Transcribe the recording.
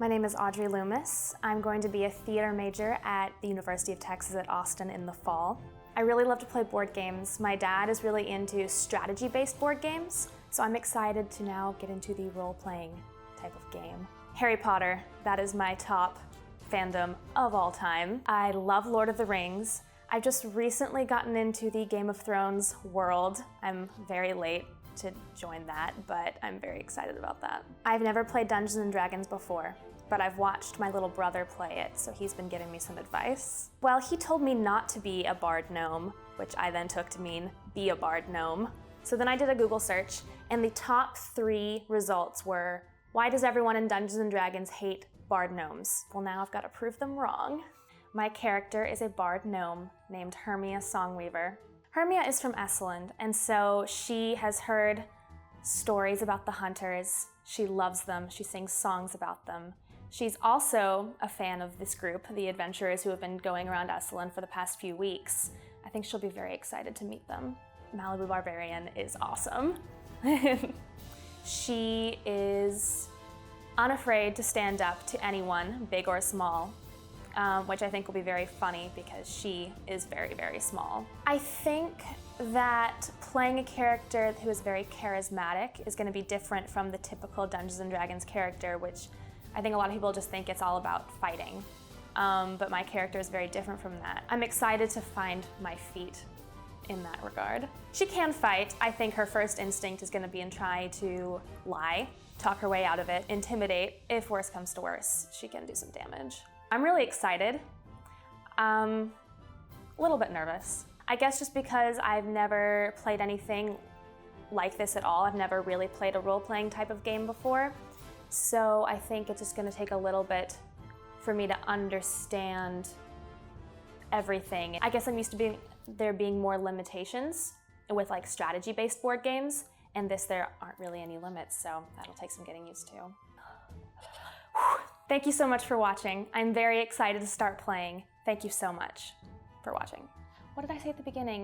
My name is Audrey Loomis. I'm going to be a theater major at the University of Texas at Austin in the fall. I really love to play board games. My dad is really into strategy-based board games, so I'm excited to now get into the role-playing type of game. Harry Potter, that is my top fandom of all time. I love Lord of the Rings. I've just recently gotten into the Game of Thrones world. I'm very late to join that, but I'm very excited about that. I've never played Dungeons & Dragons before, but I've watched my little brother play it, so he's been giving me some advice. Well, he told me not to be a Bard Gnome, which I then took to mean be a Bard Gnome. So then I did a Google search, and the top 3 results were, why does everyone in Dungeons & Dragons hate Bard Gnomes? Well, now I've got to prove them wrong. My character is a Bard Gnome named Hermia Songweaver. Hermia is from Essalund, and so she has heard stories about the hunters. She loves them. She sings songs about them. She's also a fan of this group, the adventurers who have been going around Essalund for the past few weeks. I think she'll be very excited to meet them. Malibu Barbarian is awesome. She is unafraid to stand up to anyone, big or small, which I think will be very funny because she is very, very small. I think that playing a character who is very charismatic is going to be different from the typical Dungeons & Dragons character, which I think a lot of people just think it's all about fighting. But my character is very different from that. I'm excited to find my feet in that regard. She can fight. I think her first instinct is going to be in try to lie, talk her way out of it, intimidate. If worse comes to worse, she can do some damage. I'm really excited. A little bit nervous. I guess just because I've never played anything like this at all. I've never really played a role-playing type of game before. So I think it's just gonna take a little bit for me to understand everything. I guess I'm used to there being more limitations with like strategy-based board games, and there aren't really any limits, so that'll take some getting used to. Thank you so much for watching. I'm very excited to start playing. Thank you so much for watching. What did I say at the beginning?